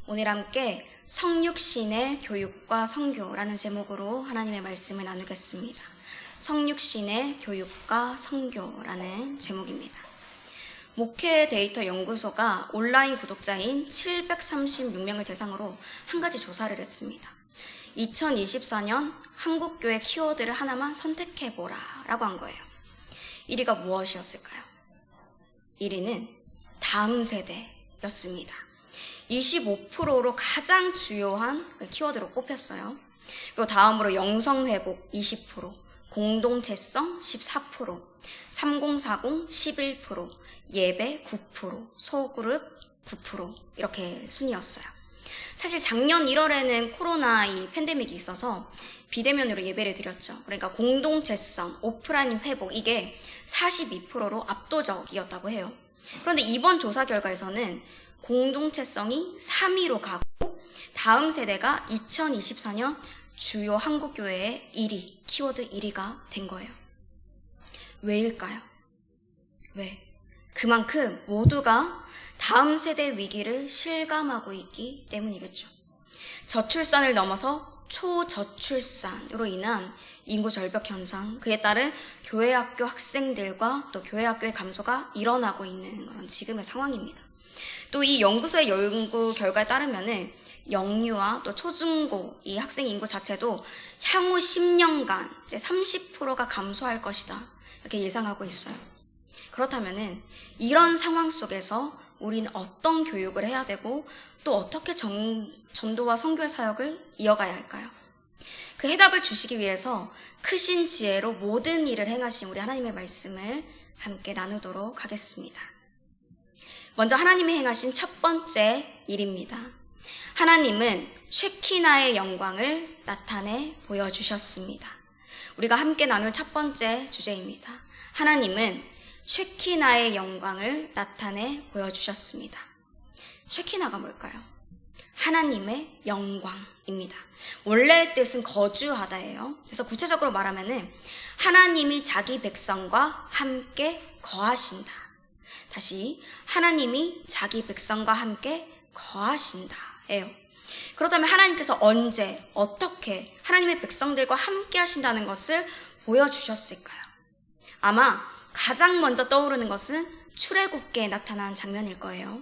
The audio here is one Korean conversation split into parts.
오늘 함께 성육신의 교육과 선교라는 제목으로 하나님의 말씀을 나누겠습니다. 성육신의 교육과 선교라는 제목입니다. 목회 데이터 연구소가 온라인 구독자인 736명을 대상으로 한 가지 조사를 했습니다. 2024년 한국교회 키워드를 하나만 선택해보라 라고 한 거예요. 1위가 무엇이었을까요? 1위는 다음 세대였습니다. 25%로 가장 주요한 키워드로 꼽혔어요. 그리고 다음으로 영성회복 20%, 공동체성 14%, 3040 11%, 예배 9%, 소그룹 9% 이렇게 순이었어요. 사실 작년 1월에는 코로나 이 팬데믹이 있어서 비대면으로 예배를 드렸죠. 그러니까 공동체성, 오프라인 회복 이게 42%로 압도적이었다고 해요. 그런데 이번 조사 결과에서는 공동체성이 3위로 가고 다음 세대가 2024년 주요 한국교회의 1위, 키워드 1위가 된 거예요. 왜일까요? 왜? 그만큼 모두가 다음 세대 위기를 실감하고 있기 때문이겠죠. 저출산을 넘어서 초저출산으로 인한 인구 절벽 현상, 그에 따른 교회학교 학생들과 또 교회학교의 감소가 일어나고 있는 그런 지금의 상황입니다. 또 이 연구소의 연구 결과에 따르면은 영유아 또 초중고 이 학생 인구 자체도 향후 10년간 이제 30%가 감소할 것이다 이렇게 예상하고 있어요. 그렇다면은 이런 상황 속에서 우리는 어떤 교육을 해야 되고 또 어떻게 전도와 선교의 사역을 이어가야 할까요? 그 해답을 주시기 위해서 크신 지혜로 모든 일을 행하신 우리 하나님의 말씀을 함께 나누도록 하겠습니다. 먼저 하나님이 행하신 첫 번째 일입니다. 하나님은 쉐키나의 영광을 나타내 보여주셨습니다. 우리가 함께 나눌 첫 번째 주제입니다. 하나님은 쉐키나의 영광을 나타내 보여주셨습니다. 쉐키나가 뭘까요? 하나님의 영광입니다. 원래의 뜻은 거주하다예요. 그래서 구체적으로 말하면은 하나님이 자기 백성과 함께 거하신다. 다시 하나님이 자기 백성과 함께 거하신다예요. 그렇다면 하나님께서 언제 어떻게 하나님의 백성들과 함께 하신다는 것을 보여주셨을까요? 아마 가장 먼저 떠오르는 것은 출애굽기에 나타난 장면일 거예요.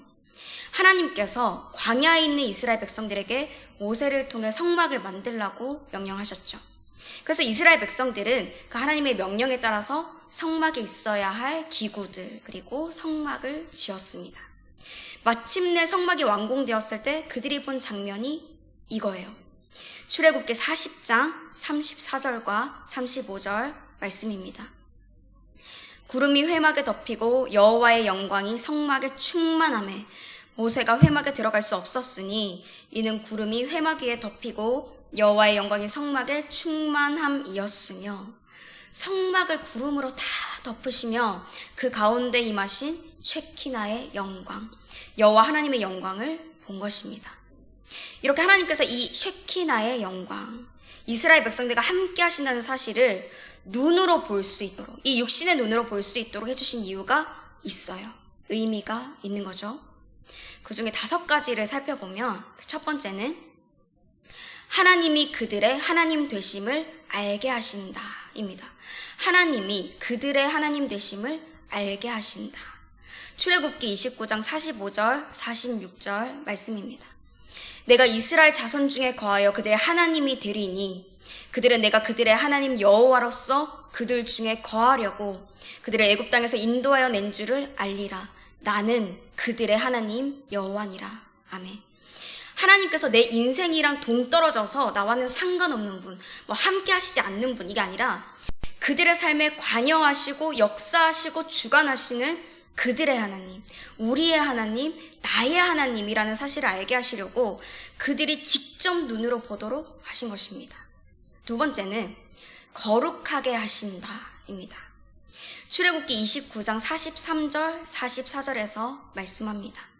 하나님께서 광야에 있는 이스라엘 백성들에게 모세를 통해 성막을 만들라고 명령하셨죠. 그래서 이스라엘 백성들은 그 하나님의 명령에 따라서 성막에 있어야 할 기구들 그리고 성막을 지었습니다. 마침내 성막이 완공되었을 때 그들이 본 장면이 이거예요. 출애굽기 40장 34절과 35절 말씀입니다. 구름이 회막에 덮이고 여호와의 영광이 성막에 충만하매 모세가 회막에 들어갈 수 없었으니 이는 구름이 회막 위에 덮이고 여호와의 영광이 성막에 충만함이었으며 성막을 구름으로 다 덮으시며 그 가운데 임하신 쉐키나의 영광, 여호와 하나님의 영광을 본 것입니다. 이렇게 하나님께서 이 쉐키나의 영광, 이스라엘 백성들과 함께 하신다는 사실을 눈으로 볼 수 있도록, 이 육신의 눈으로 볼 수 있도록 해주신 이유가 있어요. 의미가 있는 거죠. 그 중에 5가지를 살펴보면 첫 번째는 하나님이 그들의 하나님 되심을 알게 하신다 입니다. 하나님이 그들의 하나님 되심을 알게 하신다. 출애굽기 29장 45절 46절 말씀입니다. 내가 이스라엘 자손 중에 거하여 그들의 하나님이 되리니 그들은 내가 그들의 하나님 여호와로서 그들 중에 거하려고 그들의 애굽 땅에서 인도하여 낸 줄을 알리라. 나는 그들의 하나님 여호와니라. 아멘. 하나님께서 내 인생이랑 동떨어져서 나와는 상관없는 분, 함께 하시지 않는 분, 이게 아니라 그들의 삶에 관여하시고 역사하시고 주관하시는 그들의 하나님, 우리의 하나님, 나의 하나님이라는 사실을 알게 하시려고 그들이 직접 눈으로 보도록 하신 것입니다. 두 번째는 거룩하게 하신다입니다. 출애굽기 29장 43절, 44절에서 말씀합니다.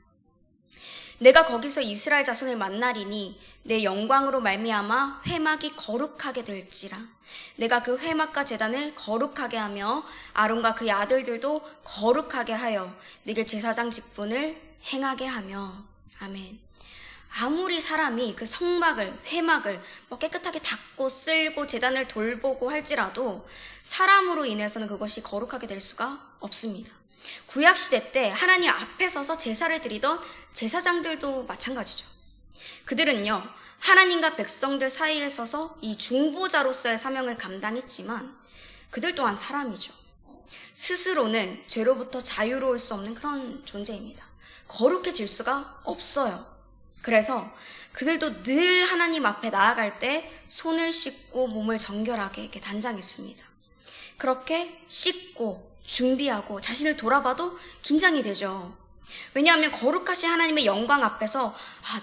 내가 거기서 이스라엘 자손을 만나리니 내 영광으로 말미암아 회막이 거룩하게 될지라. 내가 그 회막과 제단을 거룩하게 하며 아론과 그의 아들들도 거룩하게 하여 내게 제사장 직분을 행하게 하며. 아멘. 아무리 사람이 그 성막을, 회막을 깨끗하게 닦고 쓸고 제단을 돌보고 할지라도 사람으로 인해서는 그것이 거룩하게 될 수가 없습니다. 구약시대 때 하나님 앞에 서서 제사를 드리던 제사장들도 마찬가지죠. 그들은요, 하나님과 백성들 사이에 서서 이 중보자로서의 사명을 감당했지만 그들 또한 사람이죠. 스스로는 죄로부터 자유로울 수 없는 그런 존재입니다. 거룩해질 수가 없어요. 그래서 그들도 늘 하나님 앞에 나아갈 때 손을 씻고 몸을 정결하게 이렇게 단장했습니다. 그렇게 씻고 준비하고 자신을 돌아봐도 긴장이 되죠. 왜냐하면 거룩하신 하나님의 영광 앞에서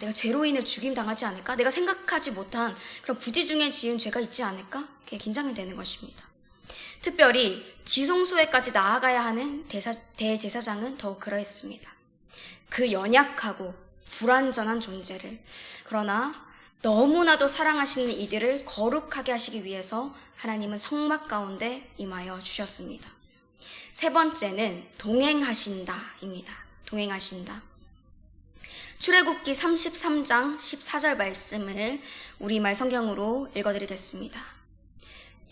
내가 죄로 인해 죽임당하지 않을까? 내가 생각하지 못한 그런 부지 중에 지은 죄가 있지 않을까? 그게 긴장이 되는 것입니다. 특별히 지성소에까지 나아가야 하는 대제사장은 더욱 그러했습니다. 그 연약하고 불완전한 존재를, 그러나 너무나도 사랑하시는 이들을 거룩하게 하시기 위해서 하나님은 성막 가운데 임하여 주셨습니다. 세 번째는 동행하신다입니다. 동행하신다. 출애굽기 33장 14절 말씀을 우리말 성경으로 읽어드리겠습니다.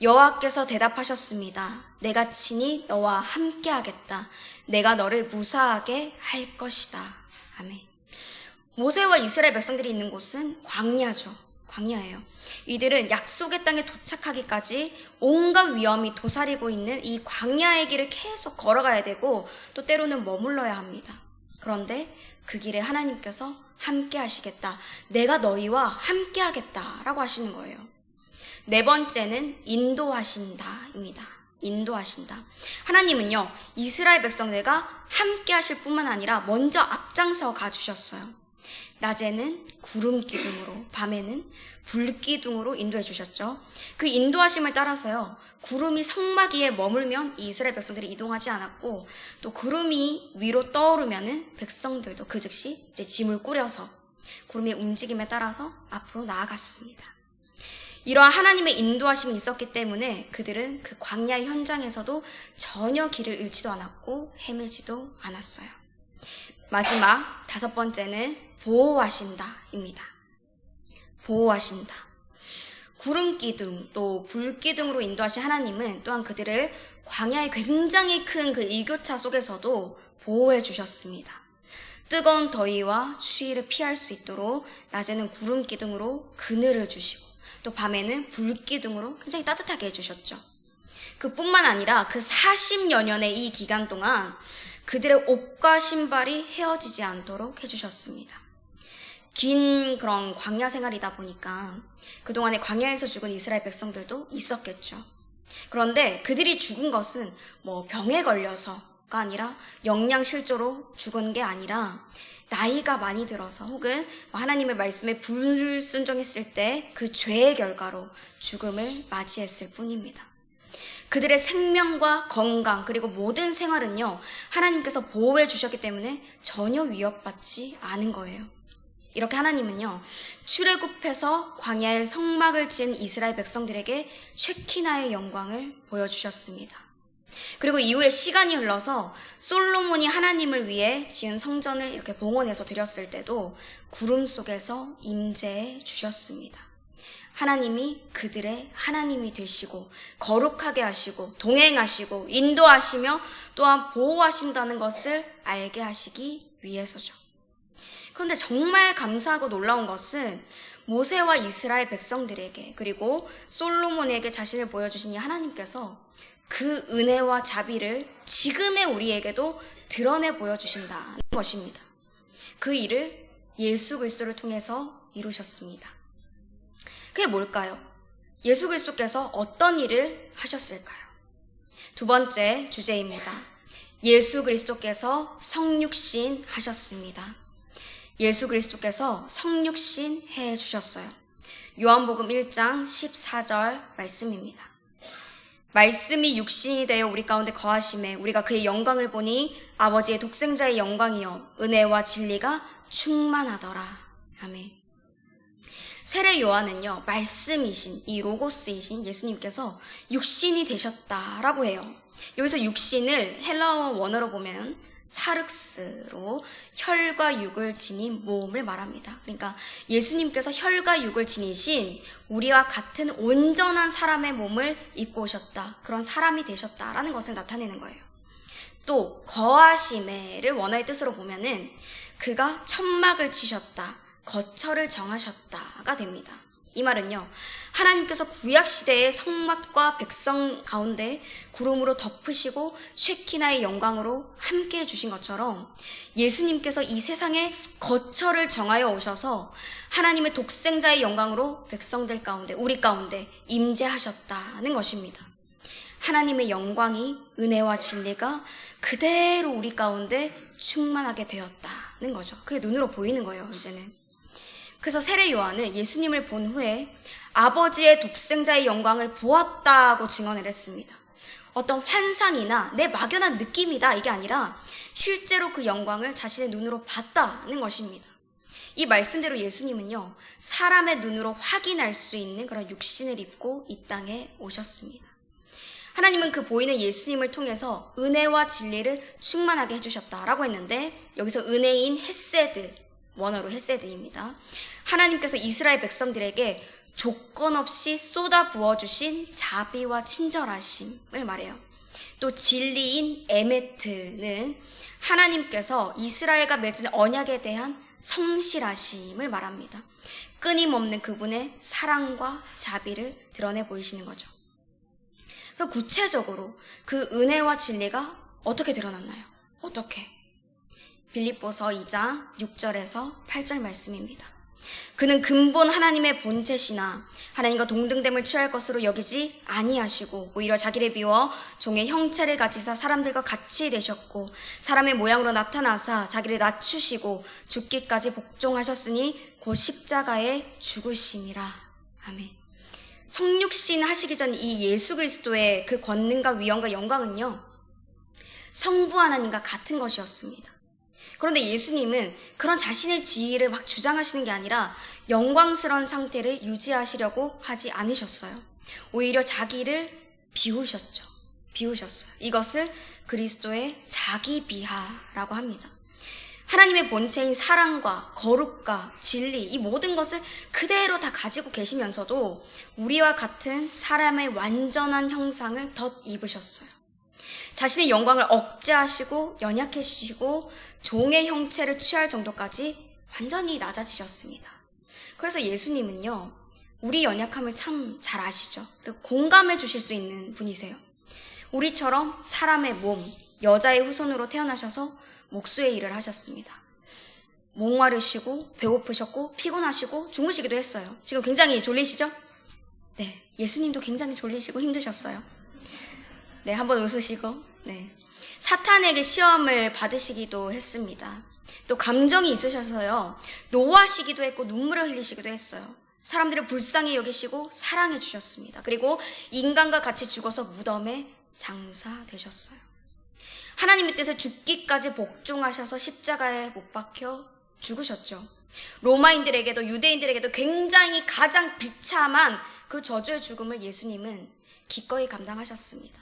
여호와께서 대답하셨습니다. 내가 친히 너와 함께 하겠다. 내가 너를 무사하게 할 것이다. 아멘. 모세와 이스라엘 백성들이 있는 곳은 광야죠. 광야예요. 이들은 약속의 땅에 도착하기까지 온갖 위험이 도사리고 있는 이 광야의 길을 계속 걸어가야 되고 또 때로는 머물러야 합니다. 그런데 그 길에 하나님께서 함께 하시겠다. 내가 너희와 함께 하겠다 라고 하시는 거예요. 네 번째는 인도하신다입니다. 인도하신다. 하나님은요, 이스라엘 백성들과 함께 하실 뿐만 아니라 먼저 앞장서 가주셨어요. 낮에는 구름 기둥으로, 밤에는 불 기둥으로 인도해 주셨죠. 그 인도하심을 따라서요, 구름이 성막 위에 머물면 이 이스라엘 백성들이 이동하지 않았고, 또 구름이 위로 떠오르면은 백성들도 그 즉시 이제 짐을 꾸려서 구름의 움직임에 따라서 앞으로 나아갔습니다. 이러한 하나님의 인도하심이 있었기 때문에 그들은 그 광야의 현장에서도 전혀 길을 잃지도 않았고 헤매지도 않았어요. 마지막 다섯 번째는 보호하신다입니다. 보호하신다. 구름기둥 또 불기둥으로 인도하신 하나님은 또한 그들을 광야의 굉장히 큰 그 일교차 속에서도 보호해 주셨습니다. 뜨거운 더위와 추위를 피할 수 있도록 낮에는 구름기둥으로 그늘을 주시고 또 밤에는 불기둥으로 굉장히 따뜻하게 해주셨죠. 그뿐만 아니라 그 40여 년의 이 기간 동안 그들의 옷과 신발이 헤어지지 않도록 해주셨습니다. 긴 그런 광야 생활이다 보니까 그동안에 광야에서 죽은 이스라엘 백성들도 있었겠죠. 그런데 그들이 죽은 것은 병에 걸려서가 아니라 영양실조로 죽은 게 아니라 나이가 많이 들어서 혹은 하나님의 말씀에 불순종했을 때 그 죄의 결과로 죽음을 맞이했을 뿐입니다. 그들의 생명과 건강 그리고 모든 생활은요, 하나님께서 보호해 주셨기 때문에 전혀 위협받지 않은 거예요. 이렇게 하나님은요, 출애굽해서 광야의 성막을 지은 이스라엘 백성들에게 쉐키나의 영광을 보여주셨습니다. 그리고 이후에 시간이 흘러서 솔로몬이 하나님을 위해 지은 성전을 이렇게 봉헌해서 드렸을 때도 구름 속에서 임재해 주셨습니다. 하나님이 그들의 하나님이 되시고 거룩하게 하시고 동행하시고 인도하시며 또한 보호하신다는 것을 알게 하시기 위해서죠. 그런데 정말 감사하고 놀라운 것은 모세와 이스라엘 백성들에게 그리고 솔로몬에게 자신을 보여주신 이 하나님께서 그 은혜와 자비를 지금의 우리에게도 드러내 보여주신다는 것입니다. 그 일을 예수 그리스도를 통해서 이루셨습니다. 그게 뭘까요? 예수 그리스도께서 어떤 일을 하셨을까요? 두 번째 주제입니다. 예수 그리스도께서 성육신 하셨습니다. 예수 그리스도께서 성육신 해 주셨어요. 요한복음 1장 14절 말씀입니다. 말씀이 육신이 되어 우리 가운데 거하심에 우리가 그의 영광을 보니 아버지의 독생자의 영광이요 은혜와 진리가 충만하더라. 아멘. 세례 요한은요, 말씀이신 이 로고스이신 예수님께서 육신이 되셨다라고 해요. 여기서 육신을 헬라어 원어로 보면 사륵스로 혈과 육을 지닌 몸을 말합니다. 그러니까 예수님께서 혈과 육을 지니신 우리와 같은 온전한 사람의 몸을 입고 오셨다. 그런 사람이 되셨다라는 것을 나타내는 거예요. 또 거하심에를 원어의 뜻으로 보면은 그가 천막을 치셨다, 거처를 정하셨다가 됩니다. 이 말은요, 하나님께서 구약시대의 성막과 백성 가운데 구름으로 덮으시고 쉐키나의 영광으로 함께 해주신 것처럼 예수님께서 이 세상에 거처를 정하여 오셔서 하나님의 독생자의 영광으로 백성들 가운데, 우리 가운데 임재하셨다는 것입니다. 하나님의 영광이, 은혜와 진리가 그대로 우리 가운데 충만하게 되었다는 거죠. 그게 눈으로 보이는 거예요, 이제는. 그래서 세례 요한은 예수님을 본 후에 아버지의 독생자의 영광을 보았다고 증언을 했습니다. 어떤 환상이나 내 막연한 느낌이다, 이게 아니라 실제로 그 영광을 자신의 눈으로 봤다는 것입니다. 이 말씀대로 예수님은요, 사람의 눈으로 확인할 수 있는 그런 육신을 입고 이 땅에 오셨습니다. 하나님은 그 보이는 예수님을 통해서 은혜와 진리를 충만하게 해주셨다라고 했는데, 여기서 은혜인 헤세드, 원어로 헤세드입니다. 하나님께서 이스라엘 백성들에게 조건 없이 쏟아 부어주신 자비와 친절하심을 말해요. 또 진리인 에메트는 하나님께서 이스라엘과 맺은 언약에 대한 성실하심을 말합니다. 끊임없는 그분의 사랑과 자비를 드러내 보이시는 거죠. 그럼 구체적으로 그 은혜와 진리가 어떻게 드러났나요? 어떻게? 빌립보서 2장 6절에서 8절 말씀입니다. 그는 근본 하나님의 본체시나 하나님과 동등됨을 취할 것으로 여기지 아니하시고 오히려 자기를 비워 종의 형체를 가지사 사람들과 같이 되셨고 사람의 모양으로 나타나사 자기를 낮추시고 죽기까지 복종하셨으니 곧 십자가에 죽으심이라. 아멘. 성육신 하시기 전 이 예수 그리스도의 그 권능과 위엄과 영광은요, 성부 하나님과 같은 것이었습니다. 그런데 예수님은 그런 자신의 지위를 막 주장하시는 게 아니라 영광스러운 상태를 유지하시려고 하지 않으셨어요. 오히려 자기를 비우셨어요. 이것을 그리스도의 자기 비하라고 합니다. 하나님의 본체인 사랑과 거룩과 진리, 이 모든 것을 그대로 다 가지고 계시면서도 우리와 같은 사람의 완전한 형상을 덧입으셨어요. 자신의 영광을 억제하시고 연약해지시고 종의 형체를 취할 정도까지 완전히 낮아지셨습니다. 그래서 예수님은요, 우리 연약함을 참 잘 아시죠. 그리고 공감해 주실 수 있는 분이세요. 우리처럼 사람의 몸, 여자의 후손으로 태어나셔서 목수의 일을 하셨습니다. 목마르시고 배고프셨고 피곤하시고 주무시기도 했어요. 지금 굉장히 졸리시죠? 네, 예수님도 굉장히 졸리시고 힘드셨어요. 네, 한번 웃으시고, 네, 사탄에게 시험을 받으시기도 했습니다. 또 감정이 있으셔서요, 노하시기도 했고 눈물을 흘리시기도 했어요. 사람들을 불쌍히 여기시고 사랑해 주셨습니다. 그리고 인간과 같이 죽어서 무덤에 장사되셨어요. 하나님의 뜻에 죽기까지 복종하셔서 십자가에 못 박혀 죽으셨죠. 로마인들에게도 유대인들에게도 굉장히 가장 비참한 그 저주의 죽음을 예수님은 기꺼이 감당하셨습니다.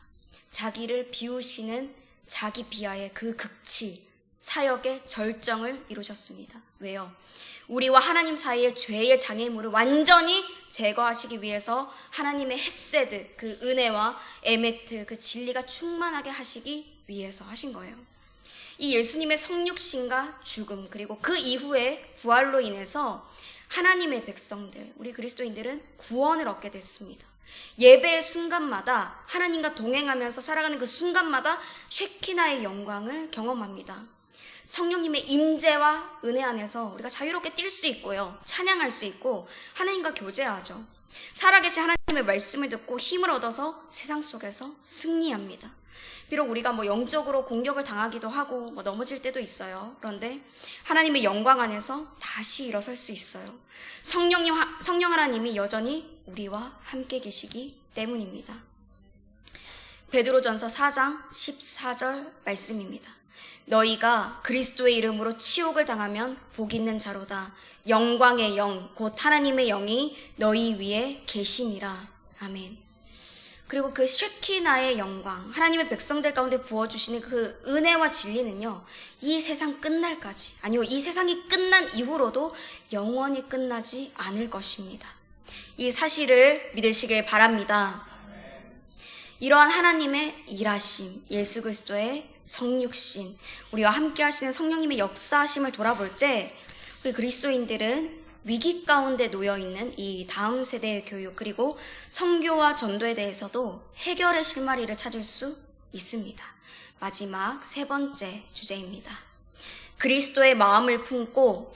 자기를 비우시는 자기 비하의 그 극치, 사역의 절정을 이루셨습니다. 왜요? 우리와 하나님 사이의 죄의 장애물을 완전히 제거하시기 위해서 하나님의 헤세드, 그 은혜와 에메트, 그 진리가 충만하게 하시기 위해서 하신 거예요. 이 예수님의 성육신과 죽음, 그리고 그 이후의 부활로 인해서 하나님의 백성들, 우리 그리스도인들은 구원을 얻게 됐습니다. 예배의 순간마다 하나님과 동행하면서 살아가는 그 순간마다 쉐키나의 영광을 경험합니다. 성령님의 임재와 은혜 안에서 우리가 자유롭게 뛸 수 있고요, 찬양할 수 있고 하나님과 교제하죠. 살아계신 하나님의 말씀을 듣고 힘을 얻어서 세상 속에서 승리합니다. 비록 우리가 영적으로 공격을 당하기도 하고 넘어질 때도 있어요. 그런데 하나님의 영광 안에서 다시 일어설 수 있어요. 성령 하나님이 여전히 우리와 함께 계시기 때문입니다. 베드로전서 4장 14절 말씀입니다. 너희가 그리스도의 이름으로 치욕을 당하면 복 있는 자로다. 영광의 영, 곧 하나님의 영이 너희 위에 계심이라. 아멘. 그리고 그 쉐키나의 영광, 하나님의 백성들 가운데 부어주시는 그 은혜와 진리는요, 이 세상 끝날까지, 아니요, 이 세상이 끝난 이후로도 영원히 끝나지 않을 것입니다. 이 사실을 믿으시길 바랍니다. 이러한 하나님의 일하심, 예수 그리스도의 성육신, 우리와 함께 하시는 성령님의 역사하심을 돌아볼 때 우리 그리스도인들은 위기 가운데 놓여있는 이 다음 세대의 교육, 그리고 선교와 전도에 대해서도 해결의 실마리를 찾을 수 있습니다. 마지막 세 번째 주제입니다. 그리스도의 마음을 품고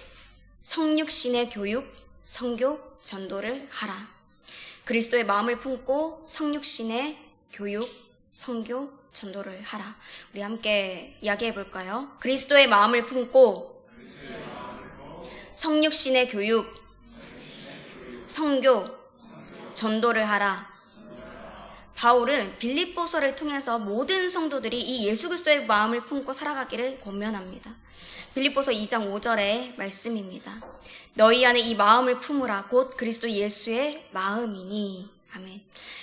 성육신의 교육, 선교, 전도를 하라. 그리스도의 마음을 품고 성육신의 교육, 선교, 전도를 하라. 우리 함께 이야기해 볼까요? 그리스도의 마음을 품고 성육신의 교육, 선교, 전도를 하라. 바울은 빌립보서를 통해서 모든 성도들이 이 예수 그리스도의 마음을 품고 살아가기를 권면합니다. 빌립보서 2장 5절의 말씀입니다. 너희 안에 이 마음을 품으라. 곧 그리스도 예수의 마음이니. 아멘.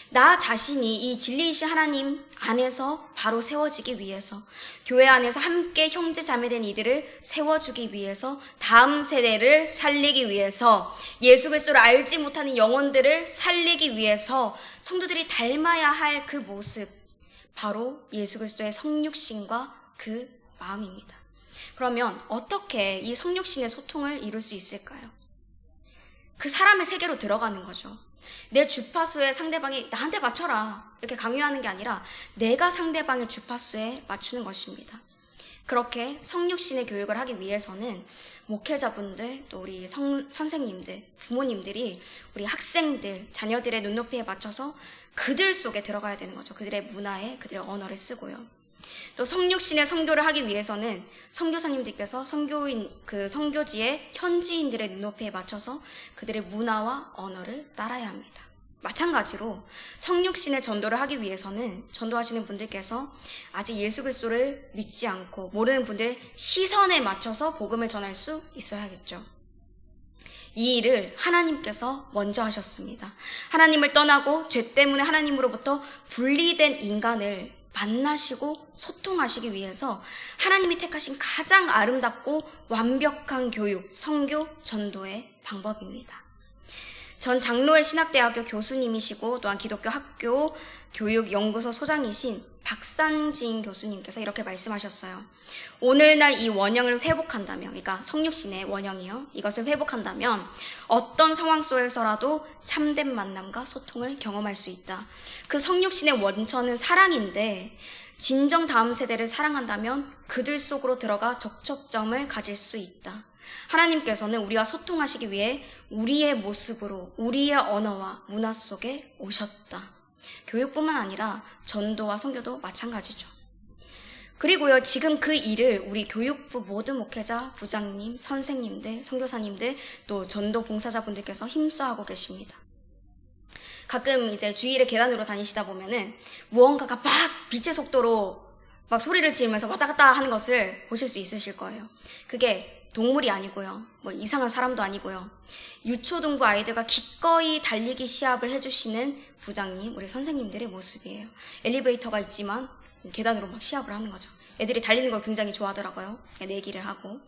나 자신이 이 진리이신 하나님 안에서 바로 세워지기 위해서, 교회 안에서 함께 형제 자매된 이들을 세워주기 위해서, 다음 세대를 살리기 위해서, 예수 그리스도를 알지 못하는 영혼들을 살리기 위해서 성도들이 닮아야 할 그 모습, 바로 예수 그리스도의 성육신과 그 마음입니다. 그러면 어떻게 이 성육신의 소통을 이룰 수 있을까요? 그 사람의 세계로 들어가는 거죠. 내 주파수에 상대방이 나한테 맞춰라 이렇게 강요하는 게 아니라 내가 상대방의 주파수에 맞추는 것입니다. 그렇게 성육신의 교육을 하기 위해서는 목회자분들, 또 우리 선생님들, 부모님들이 우리 학생들, 자녀들의 눈높이에 맞춰서 그들 속에 들어가야 되는 거죠. 그들의 문화에, 그들의 언어를 쓰고요. 또 성육신의 선교를 하기 위해서는 선교사님들께서 선교지의 현지인들의 눈높이에 맞춰서 그들의 문화와 언어를 따라야 합니다. 마찬가지로 성육신의 전도를 하기 위해서는 전도하시는 분들께서 아직 예수 그리스도를 믿지 않고 모르는 분들의 시선에 맞춰서 복음을 전할 수 있어야겠죠. 이 일을 하나님께서 먼저 하셨습니다. 하나님을 떠나고 죄 때문에 하나님으로부터 분리된 인간을 만나시고 소통하시기 위해서 하나님이 택하신 가장 아름답고 완벽한 교육, 선교, 전도의 방법입니다. 전 장로의 신학대학교 교수님이시고 또한 기독교 학교 교육연구소 소장이신 박상진 교수님께서 이렇게 말씀하셨어요. 오늘날 이 원형을 회복한다면, 그러니까 성육신의 원형이요, 이것을 회복한다면 어떤 상황 속에서라도 참된 만남과 소통을 경험할 수 있다. 그 성육신의 원천은 사랑인데 진정 다음 세대를 사랑한다면 그들 속으로 들어가 접촉점을 가질 수 있다. 하나님께서는 우리와 소통하시기 위해 우리의 모습으로, 우리의 언어와 문화 속에 오셨다. 교육뿐만 아니라 전도와 선교도 마찬가지죠. 그리고요, 지금 그 일을 우리 교육부 모든 목회자, 부장님, 선생님들, 선교사님들, 또 전도 봉사자분들께서 힘써하고 계십니다. 가끔 이제 주일에 계단으로 다니시다 보면은 무언가가 막 빛의 속도로 막 소리를 지르면서 왔다 갔다 하는 것을 보실 수 있으실 거예요. 그게 동물이 아니고요, 뭐 이상한 사람도 아니고요, 유초등부 아이들과 기꺼이 달리기 시합을 해주시는 부장님, 우리 선생님들의 모습이에요. 엘리베이터가 있지만 계단으로 막 시합을 하는 거죠. 애들이 달리는 걸 굉장히 좋아하더라고요. 내기를 하고.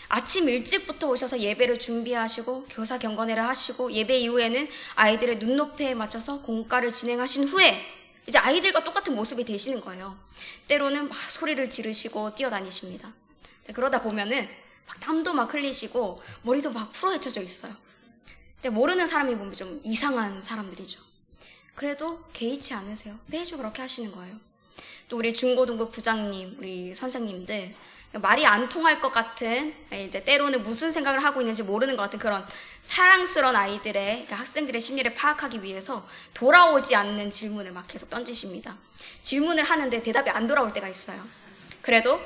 아침 일찍부터 오셔서 예배를 준비하시고 교사 경건회를 하시고 예배 이후에는 아이들의 눈높이에 맞춰서 공과를 진행하신 후에 이제 아이들과 똑같은 모습이 되시는 거예요. 때로는 막 소리를 지르시고 뛰어다니십니다. 그러다 보면은 막 땀도 막 흘리시고 머리도 막 풀어헤쳐져 있어요. 근데 모르는 사람이 보면 좀 이상한 사람들이죠. 그래도 개의치 않으세요. 매주 그렇게 하시는 거예요. 또 우리 중고등부 부장님, 우리 선생님들, 말이 안 통할 것 같은, 이제 때로는 무슨 생각을 하고 있는지 모르는 것 같은 그런 사랑스러운 아이들의, 학생들의 심리를 파악하기 위해서 돌아오지 않는 질문을 막 계속 던지십니다. 질문을 하는데 대답이 안 돌아올 때가 있어요. 그래도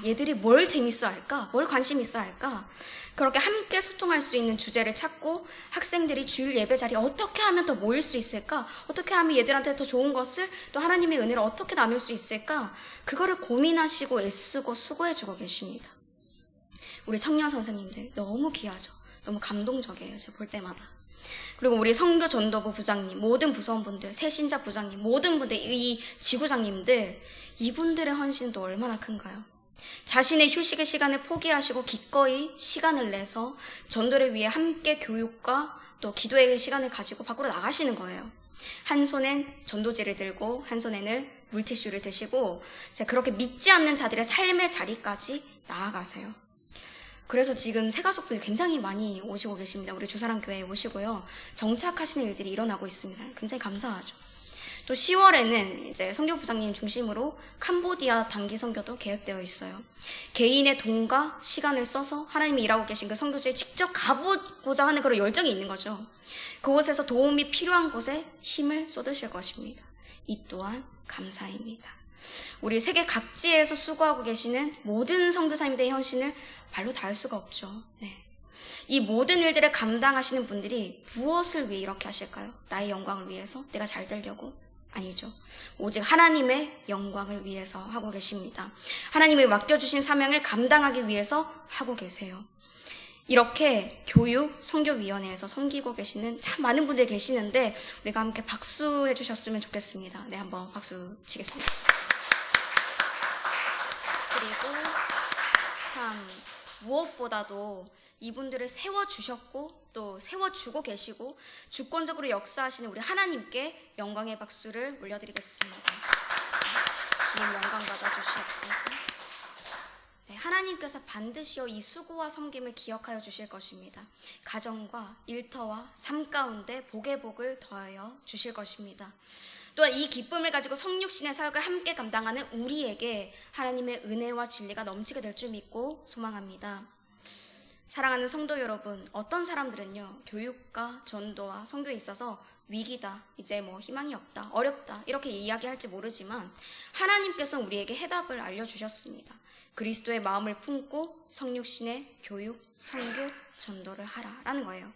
얘들이 뭘 재밌어 할까? 뭘 관심 있어 할까? 그렇게 함께 소통할 수 있는 주제를 찾고 학생들이 주일 예배 자리에 어떻게 하면 더 모일 수 있을까? 어떻게 하면 얘들한테 더 좋은 것을, 또 하나님의 은혜를 어떻게 나눌 수 있을까? 그거를 고민하시고 애쓰고 수고해주고 계십니다. 우리 청년 선생님들 너무 귀하죠. 너무 감동적이에요. 제가 볼 때마다. 그리고 우리 선교 전도부 부장님, 모든 부서원분들, 새신자 부장님, 모든 분들, 이 지구장님들, 이분들의 헌신도 얼마나 큰가요? 자신의 휴식의 시간을 포기하시고 기꺼이 시간을 내서 전도를 위해 함께 교육과 또 기도의 시간을 가지고 밖으로 나가시는 거예요. 한 손엔 전도지를 들고 한 손에는 물티슈를 드시고 그렇게 믿지 않는 자들의 삶의 자리까지 나아가세요. 그래서 지금 새가족분이 굉장히 많이 오시고 계십니다. 우리 주사랑교회에 오시고요. 정착하시는 일들이 일어나고 있습니다. 굉장히 감사하죠. 또 10월에는 이제 선교부장님 중심으로 캄보디아 단기 선교도 계획되어 있어요. 개인의 돈과 시간을 써서 하나님이 일하고 계신 그 선교지에 직접 가보고자 하는 그런 열정이 있는 거죠. 그곳에서 도움이 필요한 곳에 힘을 쏟으실 것입니다. 이 또한 감사입니다. 우리 세계 각지에서 수고하고 계시는 모든 선교사님들의 헌신을 발로 닿을 수가 없죠. 네. 이 모든 일들을 감당하시는 분들이 무엇을 위해 이렇게 하실까요? 나의 영광을 위해서? 내가 잘 되려고? 아니죠. 오직 하나님의 영광을 위해서 하고 계십니다. 하나님이 맡겨주신 사명을 감당하기 위해서 하고 계세요. 이렇게 교육, 선교위원회에서 섬기고 계시는 참 많은 분들이 계시는데 우리가 함께 박수해 주셨으면 좋겠습니다. 네, 한번 박수 치겠습니다. 그리고 참 무엇보다도 이분들을 세워주셨고 또 세워주고 계시고 주권적으로 역사하시는 우리 하나님께 영광의 박수를 올려드리겠습니다. 주님 영광 받아주시옵소서. 네, 하나님께서 반드시 이 수고와 섬김을 기억하여 주실 것입니다. 가정과 일터와 삶 가운데 복의 복을 더하여 주실 것입니다. 또한 이 기쁨을 가지고 성육신의 사역을 함께 감당하는 우리에게 하나님의 은혜와 진리가 넘치게 될 줄 믿고 소망합니다. 사랑하는 성도 여러분, 어떤 사람들은요, 교육과 전도와 선교에 있어서 위기다, 이제 희망이 없다, 어렵다 이렇게 이야기할지 모르지만 하나님께서 우리에게 해답을 알려주셨습니다. 그리스도의 마음을 품고 성육신의 교육, 선교, 전도를 하라라는 거예요.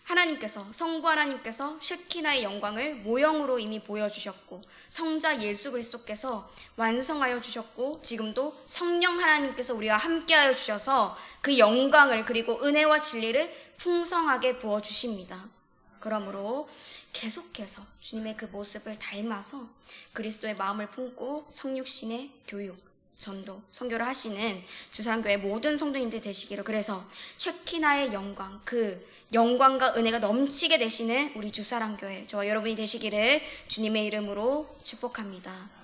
하나님께서, 성부 하나님께서 쉐키나의 영광을 모형으로 이미 보여주셨고 성자 예수 그리스도께서 완성하여 주셨고 지금도 성령 하나님께서 우리와 함께하여 주셔서 그 영광을 그리고 은혜와 진리를 풍성하게 부어주십니다. 그러므로 계속해서 주님의 그 모습을 닮아서 그리스도의 마음을 품고 성육신의 교육, 전도, 선교를 하시는 주사랑교회 모든 성도님들 되시기를, 그래서 쉐키나의 영광, 그 영광과 은혜가 넘치게 되시는 우리 주사랑교회 저와 여러분이 되시기를 주님의 이름으로 축복합니다.